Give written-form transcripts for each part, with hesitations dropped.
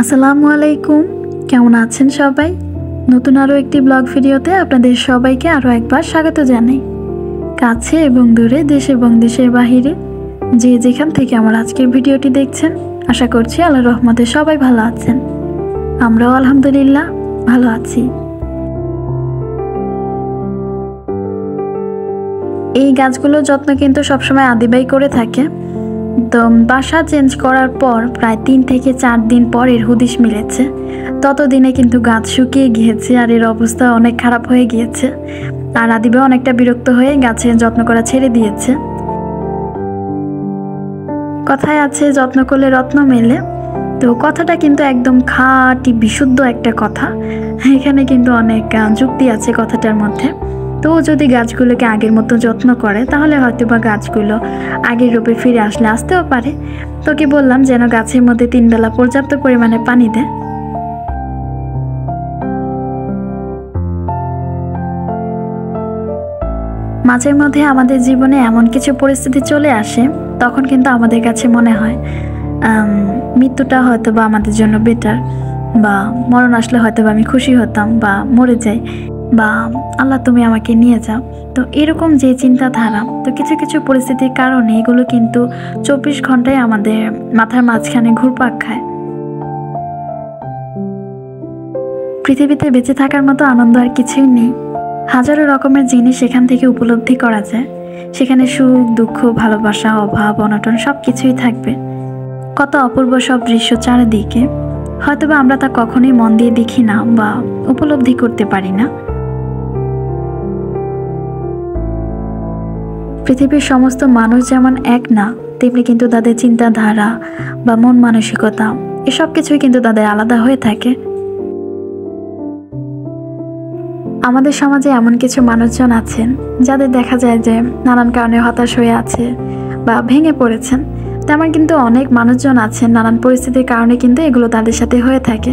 আসসালামু আলাইকুম, কেমন আছেন সবাই? নতুন আরও একটি ব্লগ ভিডিওতে আপনাদের সবাইকে আরও একবার স্বাগত জানাই। কাছে এবং দূরে, দেশ এবং দেশের বাহিরে যে যেখান থেকে আমার আজকের ভিডিওটি দেখছেন, আশা করছি আল্লাহর রহমতে সবাই ভালো আছেন। আমরাও আলহামদুলিল্লাহ ভালো আছি। এই গাছগুলোর যত্ন কিন্তু সবসময় আদিবাই করে থাকে। তো বাসা চেঞ্জ করার পর প্রায় 3 থেকে 4 দিন পর এর হুদিস মিলেছে। ততদিনে কিন্তু গাছ শুকিয়ে গিয়েছে আর এর অবস্থা অনেক খারাপ হয়ে গিয়েছে। আর আদিবা অনেকটা বিরক্ত হয়ে গাছের যত্ন করা ছেড়ে দিয়েছে। কথায় আছে যত্ন করলে রত্ন মেলে, তো কথাটা কিন্তু একদম খাঁটি বিশুদ্ধ একটা কথা। এখানে কিন্তু অনেক যুক্তি আছে কথাটার মধ্যে। তো যদি গাছগুলোকে আগের মতো যত্ন করে তাহলে হয়তো বা গাছগুলো আগের রূপে ফিরে আসতেও পারে। তোকে বললাম যেন গাছের মধ্যে 3 বেলা পর্যাপ্ত পরিমাণে পানি দেয়। মাঝে মধ্যে আমাদের জীবনে এমন কিছু পরিস্থিতি চলে আসে, তখন কিন্তু আমাদের কাছে মনে হয় মৃত্যুটা হয়তো বা আমাদের জন্য বেটার, বা মরণ আসলে হয়তো বা আমি খুশি হতাম, বা মরে যাই, বা আল্লাহ তুমি আমাকে নিয়ে যাও। তো এরকম যে চিন্তাধারা, তো কিছু কিছু পরিস্থিতির কারণে এগুলো কিন্তু 24 ঘন্টায় আমাদের মাথার মাঝখানে ঘুরপাক খায়। পৃথিবীতে বেঁচে থাকার মতো আনন্দ আর কিছুই নেই। হাজারো রকমের জিনিস সেখান থেকে উপলব্ধি করা যায়। সেখানে সুখ, দুঃখ, ভালোবাসা, অভাব, অনটন সব কিছুই থাকবে। কত অপূর্ব সব দৃশ্য চারিদিকে, হয়তোবা আমরা তা কখনোই মন দিয়ে দেখি না বা উপলব্ধি করতে পারি না। পৃথিবীর সমস্ত মানুষ যেমন এক না, তেমনি কিন্তু তাদের চিন্তাধারা বা মন মানসিকতা এসব কিছুই কিন্তু তাদের আলাদা হয়ে থাকে। আমাদের সমাজে এমন কিছু মানুষজন আছেন যাদের দেখা যায় যে নানান কারণে হতাশ হয়ে আছে বা ভেঙে পড়েছেন। তেমন কিন্তু অনেক মানুষজন আছেন নানান পরিস্থিতির কারণে কিন্তু এগুলো তাদের সাথে হয়ে থাকে।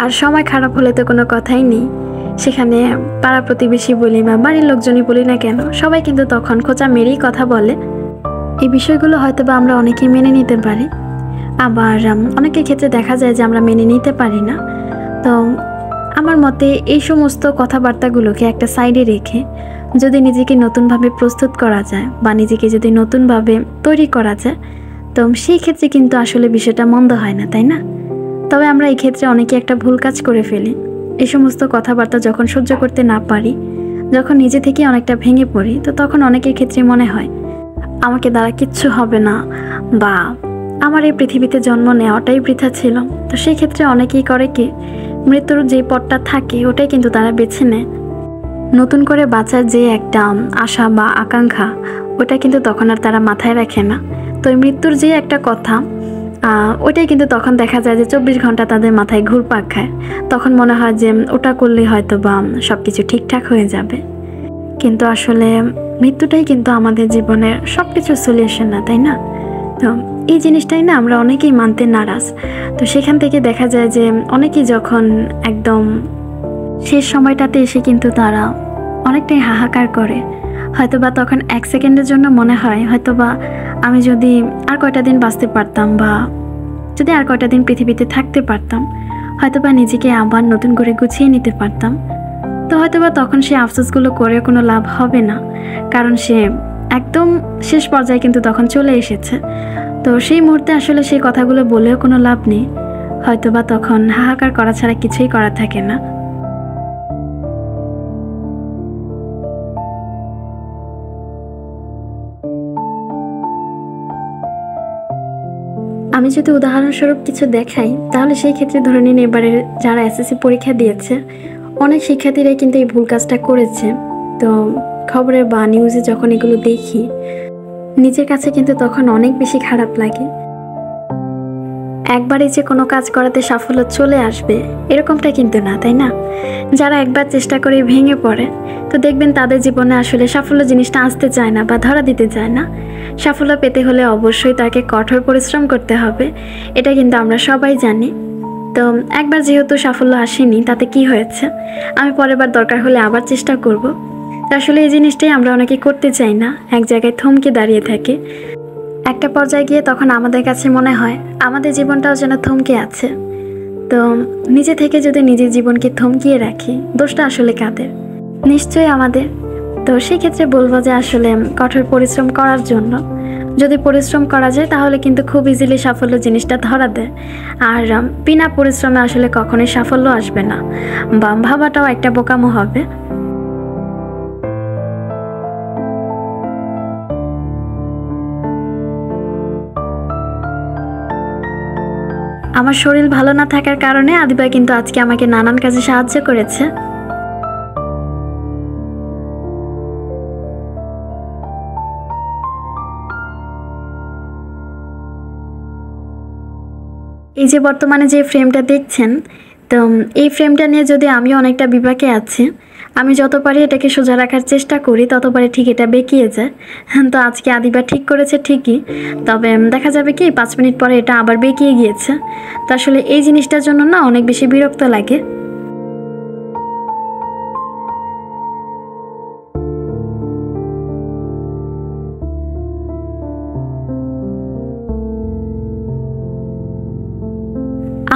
আর সময় খারাপ হলে তো কোনো কথাই নেই। সেখানে পাড়া প্রতিবেশী বলি বা বাড়ির লোকজনই বলি না কেন, সবাই কিন্তু তখন খোঁচা মেরেই কথা বলে। এই বিষয়গুলো হয়তো বা আমরা অনেকেই মেনে নিতে পারি, আবার অনেকের ক্ষেত্রে দেখা যায় যে আমরা মেনে নিতে পারি না। তো আমার মতে এই সমস্ত কথাবার্তাগুলোকে একটা সাইডে রেখে যদি নিজেকে নতুনভাবে প্রস্তুত করা যায় বা নিজেকে যদি নতুনভাবে তৈরি করা যায়, তো সেই ক্ষেত্রে কিন্তু আসলে বিষয়টা মন্দ হয় না, তাই না? তবে আমরা এই ক্ষেত্রে অনেকে একটা ভুল কাজ করে ফেলি। এই সমস্ত কথাবার্তা যখন সহ্য করতে না পারি, যখন নিজে থেকে অনেকটা ভেঙে পড়ি, তো তখন অনেকের ক্ষেত্রে মনে হয় আমাকে দ্বারা কিচ্ছু হবে না, বা আমার এই পৃথিবীতে জন্ম নেওয়াটাই বৃথা ছিল। তো সেই ক্ষেত্রে অনেকেই করে কি, মৃত্যুর যে পথটা থাকে ওটাই কিন্তু তারা বেছে নেয়। নতুন করে বাঁচার যে একটা আশা বা আকাঙ্ক্ষা, ওটা কিন্তু তখন আর তারা মাথায় রাখে না। তো এই মৃত্যুর যে একটা কথা, ওইটাই কিন্তু তখন দেখা যায় যে 24 ঘন্টা তাদের মাথায় ঘুরপাক খায়। তখন মনে হয় যে ওটা করলে হয়তো বা সব কিছু ঠিকঠাক হয়ে যাবে। কিন্তু আসলে মৃত্যুটাই কিন্তু আমাদের জীবনের সব কিছুর সলিউশন না, তাই না? তো এই জিনিসটাই না আমরা অনেকেই মানতে নারাজ। তো সেখান থেকে দেখা যায় যে অনেকেই যখন একদম শেষ সময়টাতে এসে কিন্তু তারা অনেকটাই হাহাকার করে। হয়তোবা তখন 1 সেকেন্ডের জন্য মনে হয় হয়তোবা আমি যদি আর কয়টা দিন বাঁচতে পারতাম, বা যদি আর কয়টা দিন পৃথিবীতে থাকতে পারতাম, হয়তোবা নিজেকে আবার নতুন করে গুছিয়ে নিতে পারতাম। তো হয়তোবা তখন সে আফসোসগুলো করে কোনো লাভ হবে না, কারণ সে একদম শেষ পর্যায়ে কিন্তু তখন চলে এসেছে। তো সেই মুহূর্তে আসলে সেই কথাগুলো বলেও কোনো লাভ নেই। হয়তোবা তখন হাহাকার করা ছাড়া কিছুই করা থাকে না। আমি যদি উদাহরণস্বরূপ কিছু দেখাই, তাহলে সেই ক্ষেত্রে ধরে নিন এবারে যারা এসএসসি পরীক্ষা দিয়েছে, অনেক শিক্ষার্থীরাই কিন্তু এই ভুল কাজটা করেছে। তো খবরে বা নিউজে যখন এগুলো দেখি, নিজের কাছে কিন্তু তখন অনেক বেশি খারাপ লাগে। একবারে যে কোনো কাজ করাতে সাফল্য চলে আসবে এরকমটা কিন্তু না, তাই না? যারা একবার চেষ্টা করে ভেঙে পড়ে, তো দেখবেন তাদের জীবনে আসলে সাফল্য জিনিসটা আসতে চায় না বা ধরা দিতে চায় না। সাফল্য পেতে হলে অবশ্যই তাকে কঠোর পরিশ্রম করতে হবে, এটা কিন্তু আমরা সবাই জানি। তো একবার যেহেতু সাফল্য আসেনি, তাতে কি হয়েছে, আমি পরের বার দরকার হলে আবার চেষ্টা করব। আসলে এই জিনিসটাই আমরা অনেকে করতে চাই না, এক জায়গায় থমকে দাঁড়িয়ে থাকি। একটা পর্যায়ে গিয়ে তখন আমাদের কাছে মনে হয় আমাদের জীবনটাও যেন থমকে আছে। তো নিজে থেকে যদি নিজের জীবনকে থমকিয়ে রাখি, দোষটা আসলে কাদের? নিশ্চয়ই আমাদের। তো সেক্ষেত্রে বলবো যে আসলে কঠোর পরিশ্রম করার জন্য, যদি পরিশ্রম করা যায় তাহলে কিন্তু খুব ইজিলি সাফল্য জিনিসটা ধরা দেয়। আর বিনা পরিশ্রমে আসলে কখনোই সাফল্য আসবে না, বা ভাবাটাও একটা বোকামো হবে। আমার শরীর ভালো না থাকার কারণে আদিবা কিন্তু আজকে আমাকে নানান কাজে সাহায্য করেছে। এই যে বর্তমানে যে ফ্রেমটা দেখছেন, তো এই ফ্রেমটা নিয়ে যদি আমি অনেকটা বিপাকে আছি, আমি যত পারি এটাকে সোজা রাখার চেষ্টা করি ততবারে ঠিক এটা বেঁকিয়ে যায়। তো আজকে আদিবা ঠিক করেছে ঠিকই, তবে দেখা যাবে কি 5 মিনিট পরে এটা আবার বেঁকিয়ে গিয়েছে। তো আসলে এই জিনিসটার জন্য না অনেক বেশি বিরক্ত লাগে।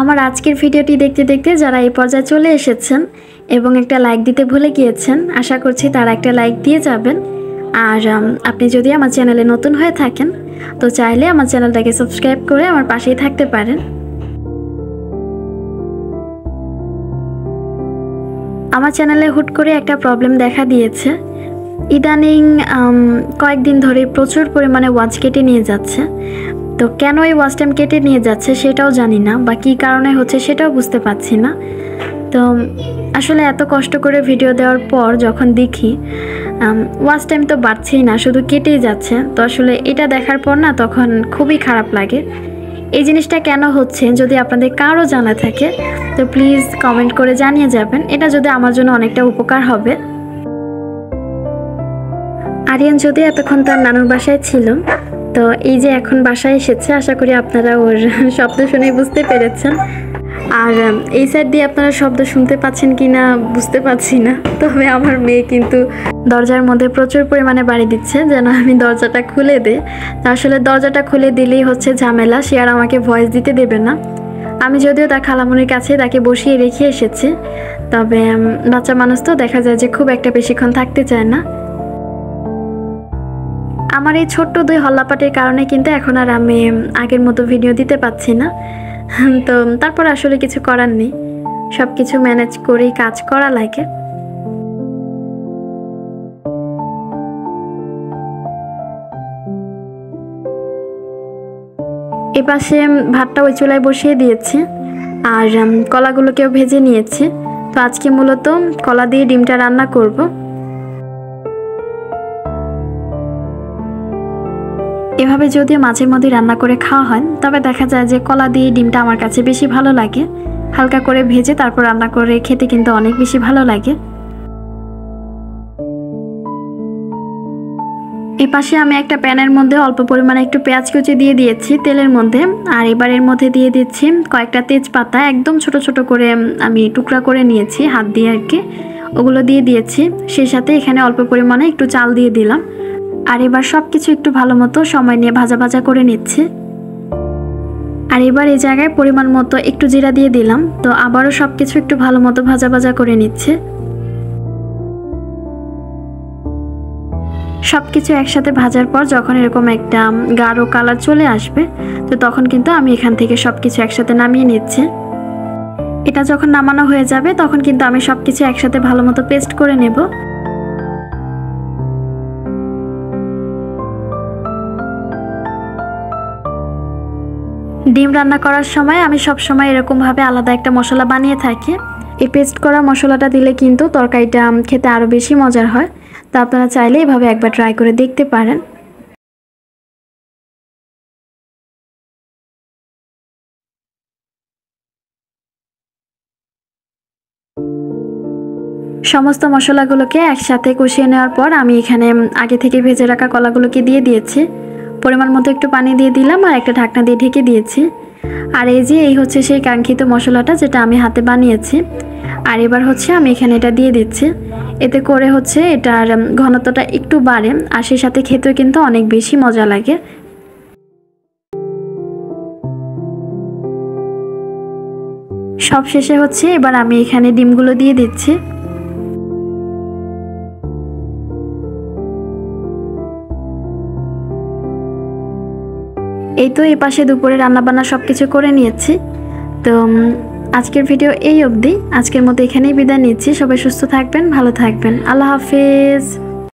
আমার আজকের ভিডিওটি দেখতে দেখতে যারা এই পর্যায়ে চলে এসেছেন এবং একটা লাইক দিতে ভুলে গিয়েছেন, আশা করছি তারা একটা লাইক দিয়ে যাবেন। আর আপনি যদি আমার চ্যানেলে নতুন হয়ে থাকেন তো চাইলে আমার চ্যানেলটাকে সাবস্ক্রাইব করে আমার পাশেই থাকতে পারেন। আমার চ্যানেলে হুট করে একটা প্রবলেম দেখা দিয়েছে। ইদানিং কয়েকদিন ধরে প্রচুর পরিমাণে ওয়াচ কেটে নিয়ে যাচ্ছে। তো কেন এই ওয়াচ টাইম কেটে নিয়ে যাচ্ছে সেটাও জানি না, বা কী কারণে হচ্ছে সেটাও বুঝতে পারছি না। তো আসলে এত কষ্ট করে ভিডিও দেওয়ার পর যখন দেখি ওয়াচ টাইম তো বাড়ছেই না, শুধু কেটেই যাচ্ছে, তো আসলে এটা দেখার পর না তখন খুবই খারাপ লাগে। এই জিনিসটা কেন হচ্ছে যদি আপনাদের কারো জানা থাকে তো প্লিজ কমেন্ট করে জানিয়ে যাবেন, এটা যদি আমার জন্য অনেকটা উপকার হবে। আরিয়ান যদি এতক্ষণ তার নানুর বাসায় ছিল, তো এই যে এখন বাসায় এসেছে, আশা করি আপনারা ওর শব্দ শুনে বুঝতে পেরেছেন। আর এই সাইড দিয়ে আপনারা শব্দ শুনতে পাচ্ছেন কি না বুঝতে পারছি না, তবে আমার মেয়ে কিন্তু দরজার মধ্যে প্রচুর পরিমাণে বাড়ি দিচ্ছে যেন আমি দরজাটা খুলে দিই। আসলে দরজাটা খুলে দিলেই হচ্ছে ঝামেলা, সে আর আমাকে ভয়েস দিতে দেবে না। আমি যদিও তার খালামুনির কাছে তাকে বসিয়ে রেখে এসেছি, তবে বাচ্চা মানুষ তো দেখা যায় যে খুব একটা বেশিক্ষণ থাকতে চায় না। আমার এই ছোট্ট 2 হল্লাপাটির কারণে কিন্তু এখন আর আমি আগের মতো ভিডিও দিতে পারছি না। তো তারপর আসলে কিছু করার নেই, সব কিছু ম্যানেজ করেই কাজ করা লাগে। এপাশে ভাতটা ওই চুলায় বসিয়ে দিয়েছি, আর কলাগুলোকেও ভেজে নিয়েছি। তো আজকে মূলত কলা দিয়ে ডিমটা রান্না করব। এভাবে যদিও মাঝে মধ্যে রান্না করে খাওয়া হয়, তবে দেখা যায় যে কলা দিয়ে ডিমটা আমার কাছে বেশি ভালো লাগে। হালকা করে ভেজে তারপর রান্না করে খেতে কিন্তু অনেক বেশি ভালো লাগে। এপাশে আমি একটা প্যানের মধ্যে অল্প পরিমাণে একটু পেঁয়াজ কুচি দিয়ে দিয়েছি তেলের মধ্যে, আর এবার এর মধ্যে দিয়ে দিচ্ছি কয়েকটা তেজপাতা, একদম ছোট ছোট করে আমি টুকরা করে নিয়েছি হাত দিয়ে আর কি, ওগুলো দিয়ে দিয়েছি। সেই সাথে এখানে অল্প পরিমাণে একটু চাল দিয়ে দিলাম। আর এবার সব কিছু একটু ভালো মতো সময় নিয়ে ভাজা ভাজা করে নিচ্ছি। আর এবার এই জায়গায় পরিমাণ মতো একটু জিরা দিয়ে দিলাম। তো আবারও সব কিছু একটু ভালো মতো ভাজা ভাজা করে নিচ্ছে। সব কিছু একসাথে ভাজার পর যখন এরকম একটা গাঢ় কালার চলে আসবে, তো তখন কিন্তু আমি এখান থেকে সব কিছু একসাথে নামিয়ে নিচ্ছি। এটা যখন নামানো হয়ে যাবে তখন কিন্তু আমি সব কিছু একসাথে ভালো মতো পেস্ট করে নেব। ডিম রান্না করার সময় আমি সব সময় এরকমভাবে আলাদা একটা মশলা বানিয়ে থাকি। এই পেস্ট করা মশলাটা দিলে কিন্তু তরকারিটা খেতে আরও বেশি মজার হয়। তো আপনারা চাইলে এভাবে একবার ট্রাই করে দেখতে পারেন। সমস্ত মশলাগুলোকে একসাথে কষিয়ে নেওয়ার পর আমি এখানে আগে থেকে ভেজে রাখা কলাগুলোকে দিয়ে দিয়েছি। পরিমাণ মতো একটু পানি দিয়ে দিলাম আর একটা ঢাকনা দিয়ে ঢেকে দিয়েছি। আর এই হচ্ছে সেই কাঙ্ক্ষিত মশলাটা যেটা আমি হাতে বানিয়েছি। আর এবার হচ্ছে আমি এখানে এটা দিয়ে দিচ্ছি। এতে করে হচ্ছে এটার ঘনত্বটা একটু বাড়ে আর সেই সাথে খেতেও কিন্তু অনেক বেশি মজা লাগে। সব শেষে হচ্ছে এবার আমি এখানে ডিমগুলো দিয়ে দিচ্ছি। এই তো এই পাশে দুপুরে রান্নাবান্না সব কিছু করে নিয়েছি। তো আজকের ভিডিও এই অবধি। আজকের মতো এখানেই বিদায় নিচ্ছি। সবাই সুস্থ থাকবেন, ভালো থাকবেন। আল্লাহ হাফেজ।